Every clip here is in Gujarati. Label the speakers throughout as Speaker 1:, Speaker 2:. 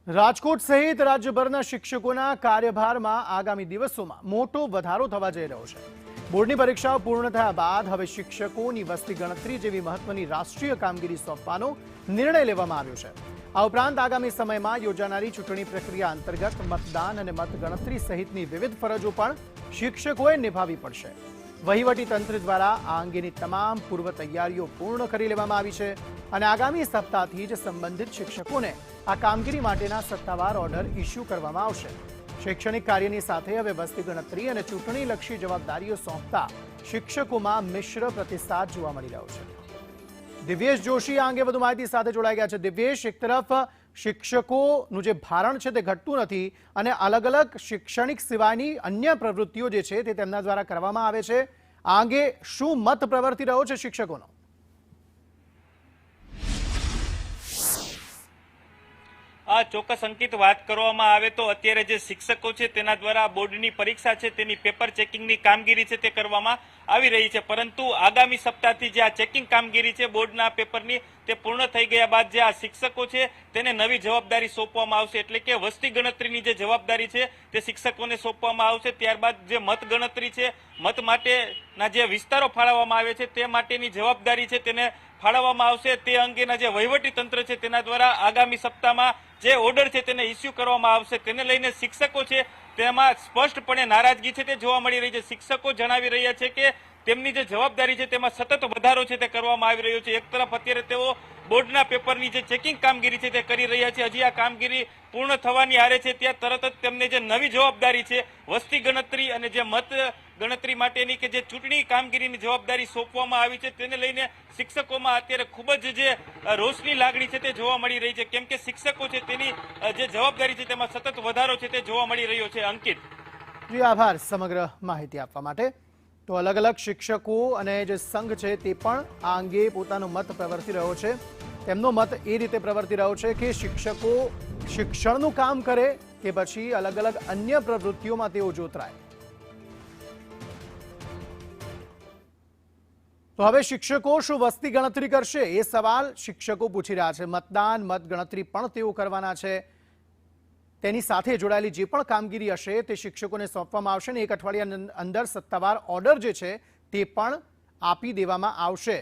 Speaker 1: રાજકોટ સહિત રાજ્યભરના શિક્ષકોના કાર્યભારમાં આગામી દિવસોમાં મોટો વધારો થવા જઈ રહ્યો છે। બોર્ડની પરીક્ષાઓ પૂર્ણ થયા બાદ હવે શિક્ષકોની વસ્તી ગણતરી જેવી મહત્વની રાષ્ટ્રીય કામગીરી સોંપવાનો નિર્ણય લેવામાં આવ્યો છે। આ ઉપરાંત આગામી સમયમાં યોજાનારી ચૂંટણી પ્રક્રિયા અંતર્ગત મતદાન અને મતગણતરી સહિતની વિવિધ ફરજો પણ શિક્ષકોએ નિભાવવી પડશે। વહીવટી તંત્ર દ્વારા આ અંગેની તમામ પૂર્વ તૈયારીઓ પૂર્ણ કરી લેવામાં આવી છે અને આગામી સપ્તાહથી જ સંબંધિત શિક્ષકોને આ કામગીરી માટેના સત્તાવાર ઓર્ડર ઇસ્યુ કરવામાં આવશે। શૈક્ષણિક કાર્યની સાથે હવે વસ્તી ગણતરી અને ચૂંટણીલક્ષી જવાબદારીઓ સોંપતા શિક્ષકોમાં મિશ્ર પ્રતિસાદ જોવા મળી રહ્યો છે। દિવ્યેશ જોશી આ અંગે વધુ માહિતી સાથે જોડાઈ ગયા છે। દિવ્યેશ, એક તરફ શિક્ષકોનું જે ભારણ છે તે ઘટતું નથી અને અલગ અલગ શૈક્ષણિક સિવાયની અન્ય પ્રવૃત્તિઓ જે છે તે તેમના દ્વારા કરવામાં આવે છે। આ અંગે શું મત પ્રવર્તી રહ્યો છે શિક્ષકોનો?
Speaker 2: આ ચોક્કસ અંકિત વાત કરવામાં આવે તો અત્યારે જે શિક્ષકો છે તેના દ્વારા બોર્ડની પરીક્ષા છે તેની પેપર ચેકિંગની કામગીરી છે તે કરવામાં આવી રહી છે, પરંતુ આગામી સપ્તાહથી જે આ ચેકિંગ કામગીરી છે બોર્ડના પેપરની તે પૂર્ણ થઈ ગયા બાદ જે આ શિક્ષકો છે તેને નવી જવાબદારી સોંપવામાં આવશે। એટલે કે વસ્તી ગણતરીની જે જવાબદારી છે તે શિક્ષકોને સોંપવામાં આવશે। ત્યારબાદ જે મત ગણતરી છે, મત માટેના જે વિસ્તારો ફાળવવામાં આવે છે તે માટેની જવાબદારી છે તેને ફાળવવામાં આવશે। તે અંગેના જે વહીવટી તંત્ર છે તેના દ્વારા આગામી સપ્તાહમાં જે ઓર્ડર છે તેને ઇસ્યુ કરવામાં આવશે। તેને લઈને શિક્ષકો છે તેમાં સ્પષ્ટપણે નારાજગી છે તે જોવા મળી રહી છે। શિક્ષકો જણાવી રહ્યા છે કે તેમની જે જવાબદારી છે તેમાં સતત વધારો છે તે કરવામાં આવી રહ્યો છે। એક તરફ અત્યારે તેઓ બોર્ડના પેપરની જે ચેકિંગ કામગીરી છે તે કરી રહ્યા છે। હજી આ કામગીરી પૂર્ણ થવાની આરે છે ત્યાં તરત જ તેમને જે નવી જવાબદારી છે વસ્તી ગણતરી અને જે મત ગણતરી માટેની કે જે ચૂંટણી કામગીરીની જવાબદારી સોંપવામાં આવી છે તેને લઈને શિક્ષકોમાં અત્યારે ખૂબ જ જે રોષની લાગણી છે તે જોવા મળી રહી છે, કેમ કે શિક્ષકો છે તેની જે જવાબદારી છે તેમાં સતત વધારો છે તે જોવા મળી રહ્યો છે। અંકિત
Speaker 1: જી આભાર સમગ્ર માહિતી આપવા માટે। તો અલગ અલગ શિક્ષકો અને જે સંઘ છે તે પણ આ અંગે પોતાનો મત પ્રવર્તી રહ્યો છે। તેમનો મત એ રીતે પ્રવર્તી રહ્યો છે કે શિક્ષકો શિક્ષણનું કામ કરે કે પછી અલગ અલગ અન્ય પ્રવૃત્તિઓમાં તેઓ જોતરાય। તો હવે શિક્ષકો શું વસ્તી ગણતરી કરશે એ સવાલ શિક્ષકો પૂછી રહ્યા છે। મતદાન મત ગણતરી પણ તેઓ કરવાના છે। તેની સાથે જોડાયેલી જે પણ કામગીરી હશે તે શિક્ષકોને સોંપવામાં આવશે અને એક અઠવાડિયાની અંદર સત્તાવાર ઓર્ડર જે છે તે પણ આપી દેવામાં આવશે।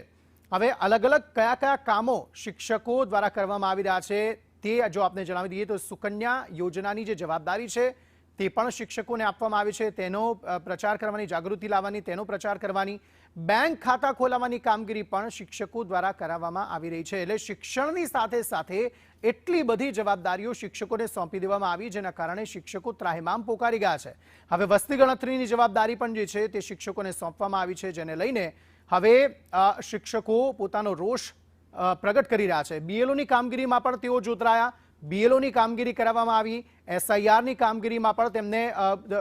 Speaker 1: હવે અલગ અલગ કયા કયા કામો શિક્ષકો દ્વારા કરવામાં આવી રહ્યા છે તે જો આપને જણાવી દઈએ તો સુકન્યા યોજનાની જે જવાબદારી છે તે પણ શિક્ષકોને આપવામાં આવી છે। તેનો પ્રચાર કરવાની, જાગૃતિ લાવવાની, તેનો પ્રચાર કરવાની, બેંક ખાતા ખોલાવવાની કામગીરી પણ શિક્ષકો દ્વારા કરાવવામાં આવી રહી છે। એટલે શિક્ષણની સાથે સાથે એટલી બધી જવાબદારીઓ શિક્ષકોને સોંપી દેવામાં આવી જેના કારણે શિક્ષકો ત્રાહિમામ પોકારી ગયા છે। હવે વસ્તી ગણતરીની જવાબદારી પણ જે છે તે શિક્ષકોને સોંપવામાં આવી છે, જેને લઈને હવે શિક્ષકો પોતાનો રોષ પ્રગટ કરી રહ્યા છે। બીએલઓની કામગીરીમાં પણ તેઓ જોતરાયા, બીએલઓની કામગીરી કરાવવામાં આવી, એસઆઈઆરની કામગીરીમાં પણ તેમને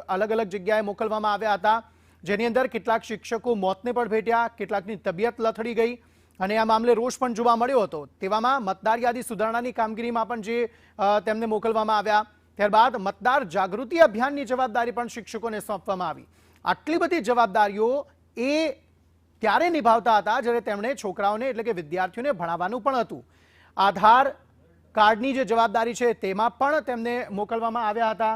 Speaker 1: અલગ અલગ જગ્યાએ મોકલવામાં આવ્યા હતા, જેની અંદર કેટલાક શિક્ષકો મોતને પણ ભેટ્યા, કેટલાકની તબિયત લથડી ગઈ અને આ મામલે રોષ પણ જોવા મળ્યો હતો। તેવામાં મતદાર યાદી સુધારણાની કામગીરીમાં પણ જે તેમને મોકલવામાં આવ્યા। ત્યારબાદ મતદાર જાગૃતિ અભિયાનની જવાબદારી પણ શિક્ષકોને સોંપવામાં આવી। આટલી બધી જવાબદારીઓ એ ત્યારે નિભાવતા હતા જ્યારે તેમણે છોકરાઓને એટલે કે વિદ્યાર્થીઓને ભણાવવાનું પણ હતું। આધાર કાર્ડની જે જવાબદારી છે તેમાં પણ તેમને મોકલવામાં આવ્યા હતા।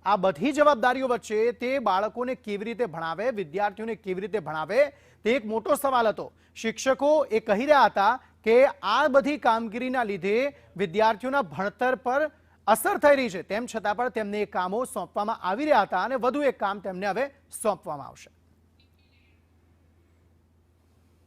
Speaker 1: આ બધી જવાબદારીઓ વચ્ચે તે બાળકોને કેવી રીતે ભણાવે, વિદ્યાર્થીઓને કેવી રીતે ભણાવે તે એક મોટો સવાલ હતો। શિક્ષકો એ કહી રહ્યા હતા કે આ બધી કામગીરીના લીધે વિદ્યાર્થીઓના ભણતર પર અસર થઈ રહી છે, તેમ છતાં પણ તેમને એ કામો સોંપવામાં આવી રહ્યા હતા અને વધુ એક કામ તેમને હવે સોંપવામાં આવશે।